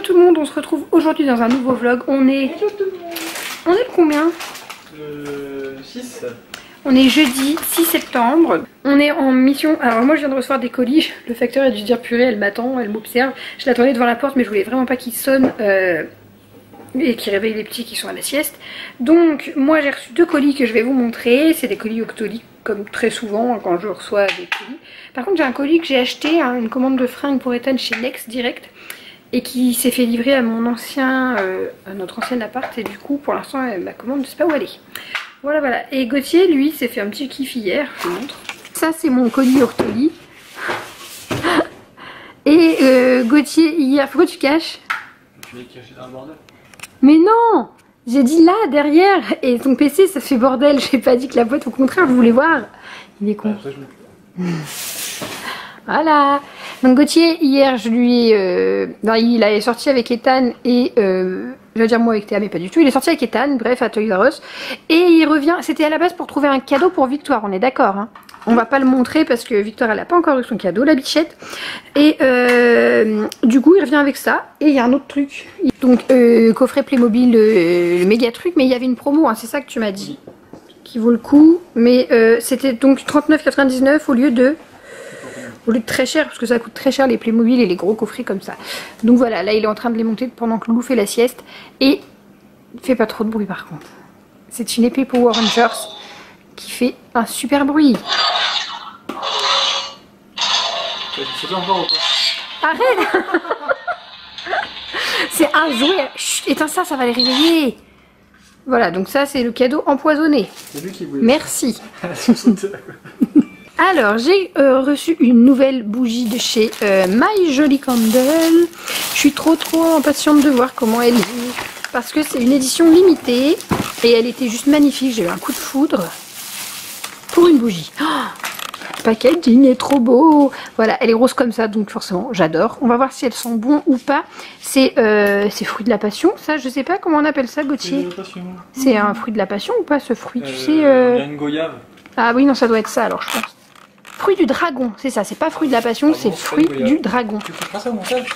Hello tout le monde, on se retrouve aujourd'hui dans un nouveau vlog. On est le combien? Le 6. On est jeudi 6 septembre. On est en mission. Alors moi je viens de recevoir des colis. Le facteur a dû se dire purée, elle m'attend, elle m'observe. Je l'attendais devant la porte mais je voulais vraiment pas qu'il sonne et qu'il réveille les petits qui sont à la sieste. Donc moi j'ai reçu 2 colis que je vais vous montrer. C'est des colis Octoly comme très souvent quand je reçois des colis. Par contre j'ai un colis que j'ai acheté, une commande de fringues pour Ethan chez Next Direct. Et qui s'est fait livrer à mon ancien, à notre ancien appart. Et du coup pour l'instant ma commande je sais pas où elle est. Voilà voilà. Et Gauthier lui s'est fait un petit kiff hier, je vous montre. Ça c'est mon colis Octoly. Et Gauthier hier, pourquoi tu caches? Tu l'as caché dans le bordel? Mais non, j'ai dit là derrière. Et ton PC ça fait bordel. J'ai pas dit que la boîte, au contraire je voulais voir. Il est con. Voilà. Donc Gauthier hier je lui il est sorti avec Ethan et je veux dire moi avec Théa mais pas du tout. Il est sorti avec Ethan, bref à Toys R Us. Et il revient, c'était à la base pour trouver un cadeau pour Victoire, on est d'accord hein. On va pas le montrer parce que Victoire elle a pas encore eu son cadeau, la bichette. Et du coup il revient avec ça. Et il y a un autre truc. Donc coffret Playmobil, le méga truc, mais il y avait une promo hein, c'est ça que tu m'as dit. Qui vaut le coup. Mais c'était donc 39,99 au lieu de très cher, parce que ça coûte très cher les Playmobil et les gros coffrets comme ça. Donc voilà, là il est en train de les monter pendant que Loulou fait la sieste. Et il fait pas trop de bruit par contre. C'est une épée Power Rangers qui fait un super bruit. C'est encore ou pas? Arrête. C'est un jouet. Chut, éteins ça, ça va les réveiller. Voilà, donc ça c'est le cadeau empoisonné. C'est lui qui voulait. Merci. Alors j'ai reçu une nouvelle bougie de chez My Jolly Candle. Je suis trop impatiente de voir comment elle est. Parce que c'est une édition limitée. Et elle était juste magnifique. J'ai eu un coup de foudre pour une bougie. Oh, le packaging est trop beau. Voilà, elle est rose comme ça. Donc forcément j'adore. On va voir si elles sont bons ou pas. C'est fruit de la passion. Ça je sais pas comment on appelle ça Gauthier. C'est un fruit de la passion ou pas ce fruit tu sais Il y a une goyave. Ah oui non ça doit être ça alors je pense. Fruit du dragon, c'est ça, c'est pas fruit de la passion, c'est fruit du dragon. Tu couperas ça au montage.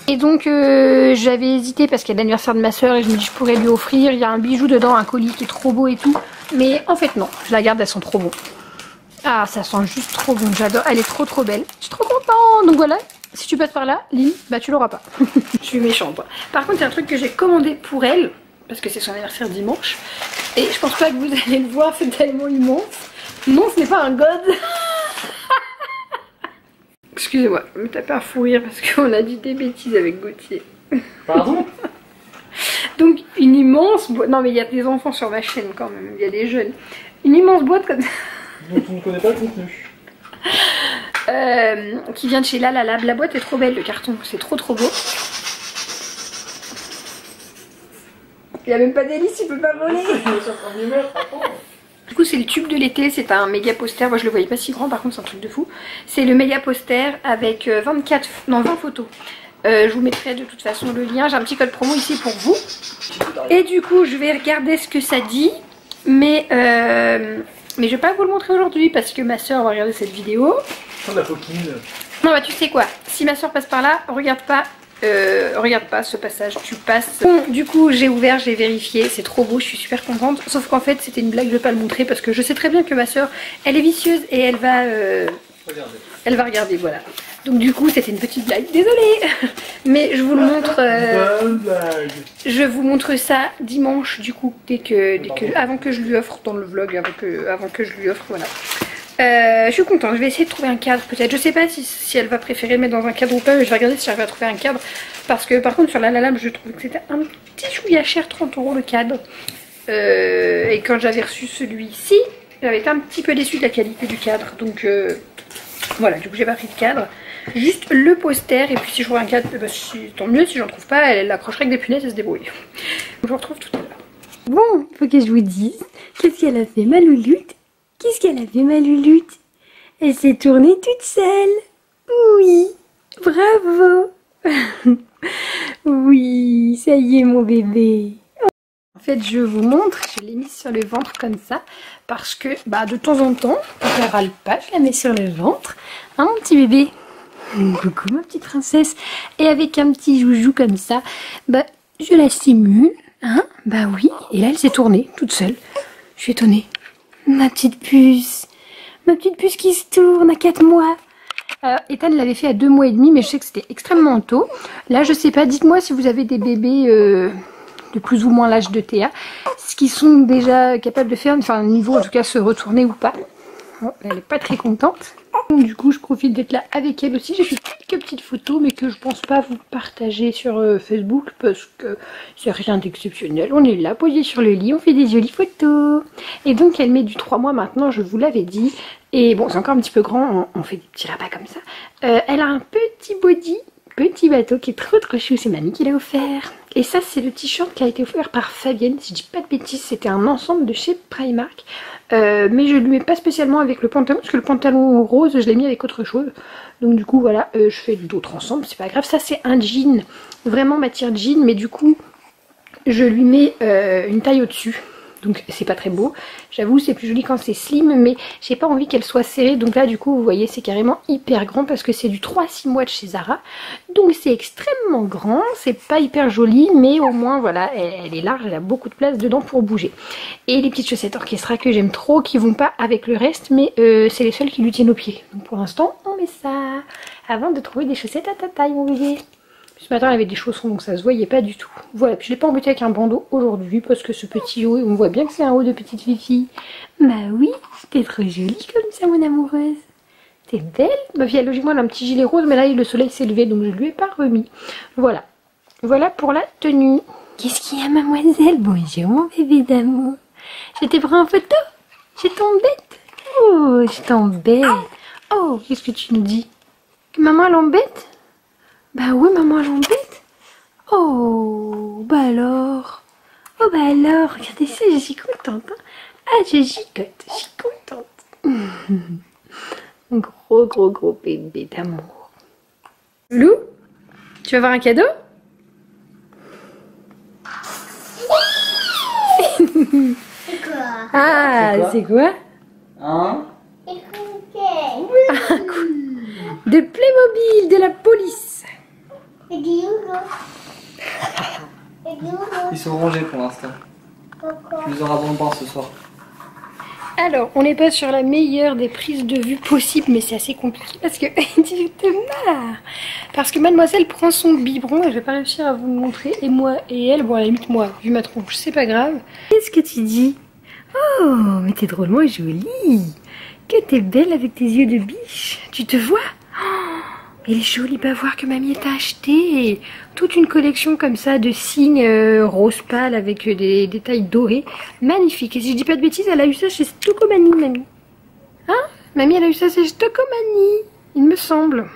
Et donc j'avais hésité parce qu'il y a l'anniversaire de ma soeur et je me dis je pourrais lui offrir, il y a un bijou dedans, un colis qui est trop beau et tout. Mais en fait non, je la garde, elles sont trop bonnes. Ah ça sent juste trop bon, j'adore, elle est trop belle. Je suis trop contente, donc voilà, si tu passes par là, Lynn, bah tu l'auras pas. Je suis méchante. Par contre il y a un truc que j'ai commandé pour elle, parce que c'est son anniversaire dimanche. Et je pense pas que vous allez le voir, c'est tellement immense. Non, ce n'est pas un god. Excusez-moi, je me tape un fou rire parce qu'on a dit des bêtises avec Gauthier. Pardon? Donc une immense boîte. Non mais il y a des enfants sur ma chaîne quand même, il y a des jeunes. Une immense boîte comme ça. Donc on ne connaît pas le contenu. Qui vient de chez La La Lab. La boîte est trop belle, le carton, c'est trop beau. Il n'y a même pas d'hélice, il peut pas voler. Du coup c'est le tube de l'été, c'est un méga poster. Moi je le voyais pas si grand, par contre c'est un truc de fou. C'est le méga poster avec 20 photos. Je vous mettrai de toute façon le lien. J'ai un petit code promo ici pour vous. Et du coup je vais regarder ce que ça dit. Mais je vais pas vous le montrer aujourd'hui parce que ma soeur va regarder cette vidéo. La coquine. Non bah tu sais quoi, si ma soeur passe par là, regarde pas ce passage, tu passes. Bon, du coup j'ai ouvert, j'ai vérifié, c'est trop beau, je suis super contente. Sauf qu'en fait c'était une blague de pas le montrer parce que je sais très bien que ma soeur elle est vicieuse et elle va regarder, voilà. Donc du coup c'était une petite blague, désolée. Mais je vous le montre. Je vous montre ça dimanche du coup, avant que je lui offre dans le vlog, avant que je lui offre, voilà. Je suis contente, je vais essayer de trouver un cadre peut-être. Je sais pas si elle va préférer le mettre dans un cadre ou pas, mais je vais regarder si j'arrive à trouver un cadre. Parce que par contre sur La La Lab je trouve que c'était un petit chouïa cher, 30 € le cadre. Et quand j'avais reçu celui-ci, j'avais été un petit peu déçue de la qualité du cadre. Donc voilà, du coup j'ai pas pris de cadre. Juste le poster et puis si je trouve un cadre, bah, tant mieux, si j'en trouve pas, elle l'accrocherait avec des punaises et se débrouille. Je vous retrouve tout à l'heure. Bon, faut que je vous dise, qu'est-ce qu'elle a fait ma louloute? Qu'est-ce qu'elle a fait ma louloute? Elle s'est tournée toute seule. Oui, bravo. Oui, ça y est mon bébé. En fait je vous montre, je l'ai mise sur le ventre comme ça. Parce que de temps en temps, quand elle râle pas, je la mets sur le ventre. Hein mon petit bébé? Coucou ma petite princesse. Et avec un petit joujou comme ça, bah je la stimule. Hein? Bah oui. Et là elle s'est tournée toute seule. Je suis étonnée. Ma petite puce. Ma petite puce qui se tourne à 4 mois. Ethan l'avait fait à 2 mois et demi, mais je sais que c'était extrêmement tôt. Là je sais pas, dites-moi si vous avez des bébés de plus ou moins l'âge de Théa, ce qu'ils sont déjà capables de faire, enfin niveau en tout cas se retourner ou pas. Bon, elle n'est pas très contente. Donc, du coup je profite d'être là avec elle aussi. J'ai fait quelques petites photos mais que je pense pas vous partager sur Facebook parce que c'est rien d'exceptionnel. On est là posé sur le lit, on fait des jolies photos. Et donc elle met du 3 mois maintenant, je vous l'avais dit. Et bon c'est encore un petit peu grand, on fait des petits rabats comme ça. Elle a un petit body, petit bateau qui est trop chou, c'est mamie qui l'a offert. Et ça c'est le t-shirt qui a été offert par Fabienne, si je dis pas de bêtises, c'était un ensemble de chez Primark. Mais je lui mets pas spécialement avec le pantalon, parce que le pantalon rose je l'ai mis avec autre chose. Donc du coup voilà, je fais d'autres ensembles, c'est pas grave. Ça c'est un jean, vraiment matière jean, mais du coup je lui mets une taille au-dessus. Donc c'est pas très beau, j'avoue c'est plus joli quand c'est slim, mais j'ai pas envie qu'elle soit serrée. Donc là du coup vous voyez c'est carrément hyper grand parce que c'est du 3-6 mois de chez Zara. Donc c'est extrêmement grand, c'est pas hyper joli, mais au moins voilà, elle est large, elle a beaucoup de place dedans pour bouger. Et les petites chaussettes Orchestra que j'aime trop, qui vont pas avec le reste, mais c'est les seules qui lui tiennent aux pieds. Donc pour l'instant on met ça, avant de trouver des chaussettes à ta taille mon bébé. Ce matin elle avait des chaussons donc ça se voyait pas du tout. Voilà, puis je l'ai pas embêté avec un bandeau aujourd'hui parce que ce petit haut, on voit bien que c'est un haut de petite fifi. Bah oui, t'es trop jolie comme ça mon amoureuse. T'es belle. Ma fille logiquement elle a un petit gilet rose mais là le soleil s'est levé donc je lui ai pas remis. Voilà. Voilà pour la tenue. Qu'est-ce qu'il y a mademoiselle? Bonjour mon bébé d'amour. Je t'ai pris en photo? Je t'embête? Oh, je t'embête. Oh, qu'est-ce que tu me dis? Que maman l'embête? Bah oui, maman l'embête. Oh, bah alors. Oh, bah alors. Regardez ça, je suis contente. Hein. Ah, je gigote, je suis contente. Gros bébé d'amour. Lou, tu vas avoir un cadeau? C'est quoi? Ah, c'est quoi? Hein? De Playmobil, de la police. Et du Hugo. Et du Hugo. Ils sont rangés pour l'instant. Pourquoi? Tu les auras dans le bain ce soir. Alors, on n'est pas sur la meilleure des prises de vue possibles, mais c'est assez compliqué parce que tu te marres. Parce que mademoiselle prend son biberon et je vais pas réussir à vous le montrer. Et moi et elle, bon à la limite moi, vu ma tronche, c'est pas grave. Qu'est-ce que tu dis? Oh, mais t'es drôlement jolie. Que t'es belle avec tes yeux de biche. Tu te vois? Oh, elle est jolie, va voir que mamie t'a acheté toute une collection comme ça de signes rose pâle avec des détails dorés. Magnifique. Et si je dis pas de bêtises, elle a eu ça chez Stocomanie, mamie. Hein? Mamie, elle a eu ça chez Stocomanie, il me semble.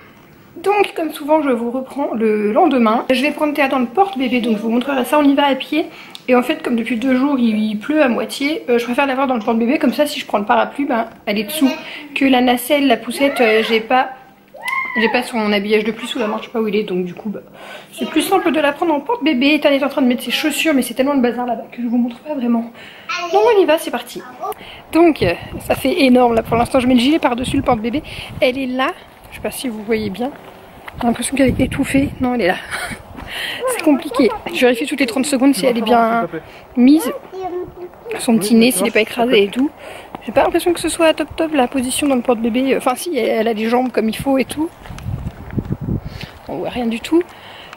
Donc, comme souvent, je vous reprends le lendemain. Je vais prendre Théa dans le porte-bébé, donc je vous montrerai ça. On y va à pied. Et en fait, comme depuis 2 jours, il pleut à moitié, je préfère l'avoir dans le porte-bébé. Comme ça, si je prends le parapluie, ben, elle est dessous. Que la nacelle, la poussette, j'ai pas son habillage de pluie sous la main, je sais pas où il est. Donc du coup, bah, c'est plus simple de la prendre en porte-bébé. Ethan est en train de mettre ses chaussures, mais c'est tellement le bazar là-bas que je vous montre pas vraiment. Donc on y va, c'est parti. Donc, ça fait énorme là pour l'instant. Je mets le gilet par-dessus le porte-bébé. Elle est là, je sais pas si vous voyez bien. J'ai l'impression qu'elle est étouffée. Non, elle est là. C'est compliqué. Je vérifie toutes les 30 secondes si elle est bien mise. Son petit nez, s'il n'est pas écrasé et tout. J'ai pas l'impression que ce soit top la position dans le porte-bébé. Enfin si, elle a des jambes comme il faut et tout. On voit rien du tout.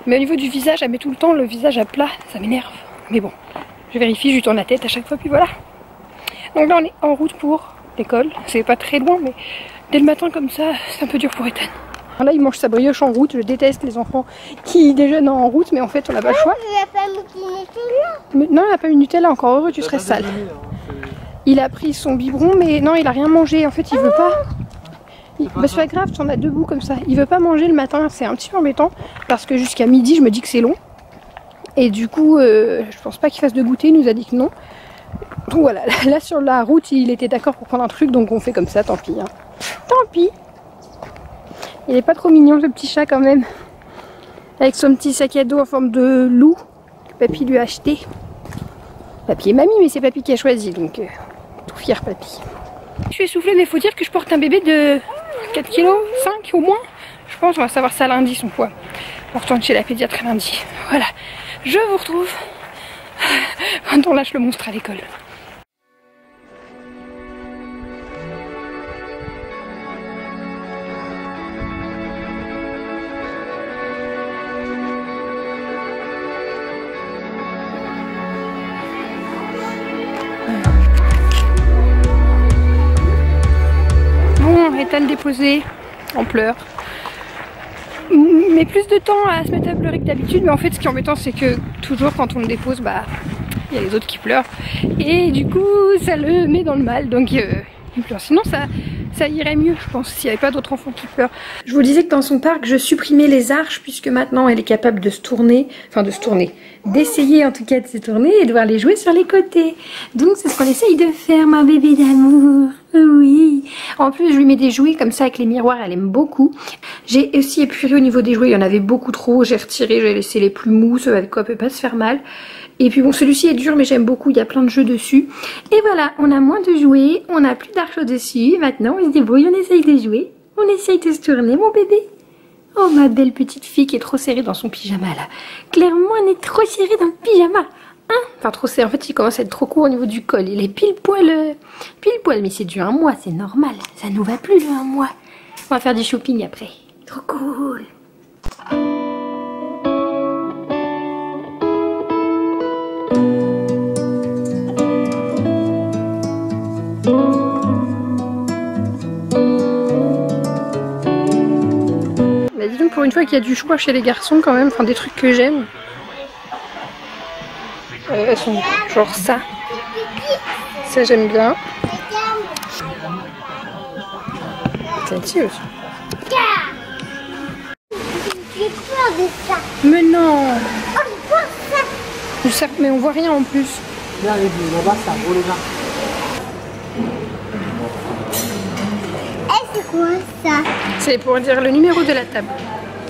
Mais au niveau du visage, elle met tout le temps le visage à plat. Ça m'énerve. Mais bon, je vérifie, je lui tourne la tête à chaque fois, puis voilà. Donc là, on est en route pour l'école. C'est pas très loin, mais dès le matin comme ça, c'est un peu dur pour Ethan. Là, il mange sa brioche en route. Je déteste les enfants qui déjeunent en route, mais en fait, on n'a pas le choix. Il a pas mis du Nutella. Mais non, il n'a pas eu de Nutella. Encore heureux, tu serais sale. Il a pris son biberon, mais non, il a rien mangé. En fait, il veut pas. Bah, c'est pas grave, tu en as 2 bouts comme ça. Il veut pas manger le matin. C'est un petit peu embêtant parce que jusqu'à midi, je me dis que c'est long. Et du coup, je pense pas qu'il fasse de goûter. Il nous a dit que non. Donc voilà, là sur la route, il était d'accord pour prendre un truc, donc on fait comme ça. Tant pis. Hein. Tant pis. Il est pas trop mignon ce petit chat quand même. Avec son petit sac à dos en forme de loup que papy lui a acheté. Papy et mamie, mais c'est papy qui a choisi, donc tout fier papy. Je suis essoufflée, mais il faut dire que je porte un bébé de 4 kg, 5 au moins. Je pense qu'on va savoir ça lundi son poids. On retourne chez la pédiatre lundi. Voilà, je vous retrouve quand on lâche le monstre à l'école. Bon, Ethan déposé en pleurs. Mais plus de temps à se mettre à pleurer que d'habitude, mais en fait ce qui est embêtant c'est que toujours quand on le dépose, bah il y a les autres qui pleurent et du coup ça le met dans le mal, donc il pleure. Sinon ça irait mieux je pense s'il n'y avait pas d'autres enfants qui pleurent. Je vous disais que dans son parc je supprimais les arches puisque maintenant elle est capable de se tourner, d'essayer en tout cas de se tourner et de devoir les jouer sur les côtés. Donc c'est ce qu'on essaye de faire, ma bébé d'amour. Oui. En plus je lui mets des jouets comme ça avec les miroirs, elle aime beaucoup. J'ai aussi épuré au niveau des jouets, il y en avait beaucoup trop, j'ai retiré, j'ai laissé les plus mous, ceux avec quoi elle peut pas se faire mal. Et puis bon, celui-ci est dur mais j'aime beaucoup, il y a plein de jeux dessus. Et voilà, on a moins de jouets, on a plus d'arches dessus. Maintenant on se débrouille, on essaye de jouer, on essaye de se tourner mon bébé. Oh ma belle petite fille qui est trop serrée dans son pyjama là. Clairement elle est trop serrée dans le pyjama. Hein, enfin trop serré, en fait il commence à être trop court au niveau du col. Il est pile poil, mais c'est du 1 mois, c'est normal. Ça nous va plus le 1 mois. On va faire du shopping après. Trop cool. Bah dis donc pour une fois qu'il y a du choix chez les garçons quand même, enfin des trucs que j'aime. Elles sont genre ça. Ça j'aime bien. Celle-ci aussi. J'ai peur de ça. Mais non. Oh, je vois ça. Mais on voit rien en plus. Là, là-bas, ça roule là. Eh, c'est quoi ça? C'est pour dire le numéro de la table.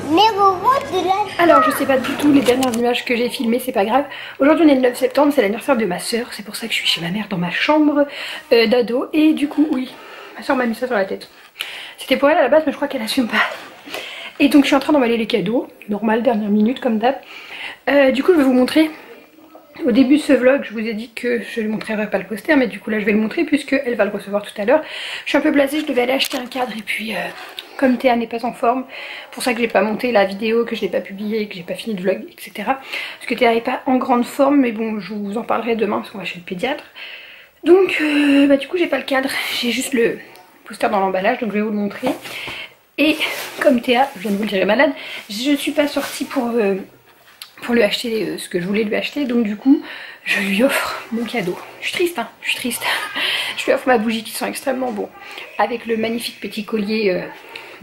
Numéro de la... Alors je sais pas du tout les dernières images que j'ai filmées, c'est pas grave. Aujourd'hui on est le 9 septembre, c'est l'anniversaire de ma soeur. C'est pour ça que je suis chez ma mère dans ma chambre d'ado. Et du coup oui, ma soeur m'a mis ça sur la tête. C'était pour elle à la base mais je crois qu'elle assume pas. Et donc je suis en train d'emballer les cadeaux. Normal, dernière minute comme d'hab. Du coup je vais vous montrer. Au début de ce vlog je vous ai dit que je ne montrerai pas le poster, mais du coup là je vais le montrer puisque elle va le recevoir tout à l'heure. Je suis un peu blasée, je devais aller acheter un cadre et puis comme Théa n'est pas en forme, pour ça que j'ai pas monté la vidéo, que je l'ai pas publiée, que j'ai pas fini le vlog, etc. Parce que Théa n'est pas en grande forme, mais bon je vous en parlerai demain parce qu'on va chez le pédiatre. Donc du coup j'ai pas le cadre, j'ai juste le poster dans l'emballage, donc je vais vous le montrer. Et comme Théa, je viens de vous le dire, est malade, je suis pas sortie pour lui acheter ce que je voulais lui acheter, donc du coup je lui offre mon cadeau. Je suis triste hein, je suis triste. Je lui offre ma bougie qui sent extrêmement bon, avec le magnifique petit collier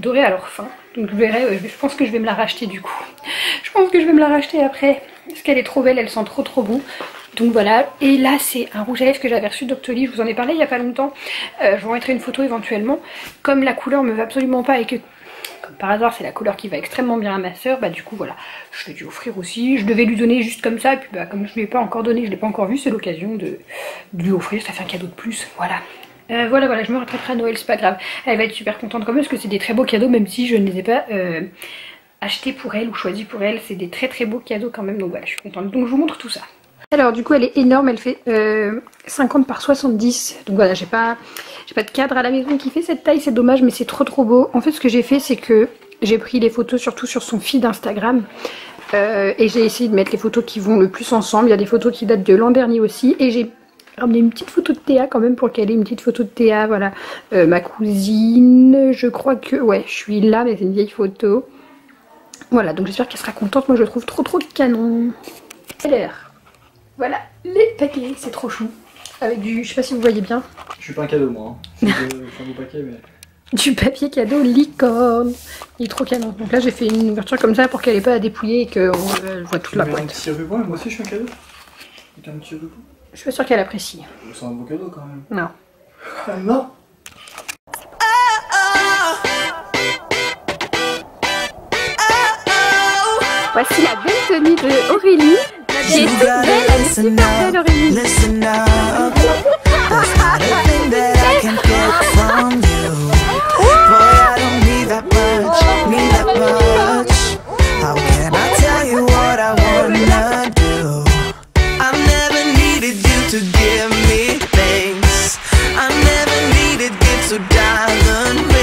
doré à leur fin. Donc je verrai, je pense que je vais me la racheter du coup. Je pense que je vais me la racheter après, parce qu'elle est trop belle, elle sent trop bon. Donc voilà, et là c'est un rouge à lèvres que j'avais reçu d'Octoly, je vous en ai parlé il y a pas longtemps. Je vous mettrai une photo éventuellement. Comme la couleur me va absolument pas et que comme par hasard c'est la couleur qui va extrêmement bien à ma soeur, bah du coup voilà, je l'ai dû offrir aussi. Je devais lui donner juste comme ça, et puis bah comme je ne lui ai pas encore donné, je l'ai pas encore vu, c'est l'occasion de lui offrir, ça fait un cadeau de plus, voilà. Voilà, je me rattraperai à Noël, c'est pas grave. Elle va être super contente quand même parce que c'est des très beaux cadeaux, même si je ne les ai pas achetés pour elle ou choisis pour elle. C'est des très beaux cadeaux quand même, donc voilà, je suis contente. Donc je vous montre tout ça. Alors du coup elle est énorme, elle fait 50 par 70. Donc voilà, j'ai pas de cadre à la maison qui fait cette taille, c'est dommage mais c'est trop beau. En fait ce que j'ai fait c'est que j'ai pris les photos surtout sur son feed Instagram. Et j'ai essayé de mettre les photos qui vont le plus ensemble. Il y a des photos qui datent de l'an dernier aussi. Et j'ai ramené une petite photo de Théa quand même pour qu'elle ait une petite photo de Théa. Voilà, ma cousine, je crois que... Ouais, je suis là mais c'est une vieille photo. Voilà, donc j'espère qu'elle sera contente. Moi je le trouve trop canon. Alors, voilà les paquets, c'est trop chou. Avec du... Je sais pas si vous voyez bien. Je suis pas un cadeau moi. Hein. Je suis un beau paquet mais... Du papier cadeau licorne. Il est trop canon. Donc là j'ai fait une ouverture comme ça pour qu'elle ait pas à dépouiller et qu'on voit toute la boîte. Un petit ruban, moi aussi je suis un cadeau. Un petit ruban. Je suis pas sûre qu'elle apprécie. C'est un beau cadeau quand même. Non. Ah non. Voici la belle tenue de Aurélie. Qui est toute belle, elle est super belle Aurélie. So darling,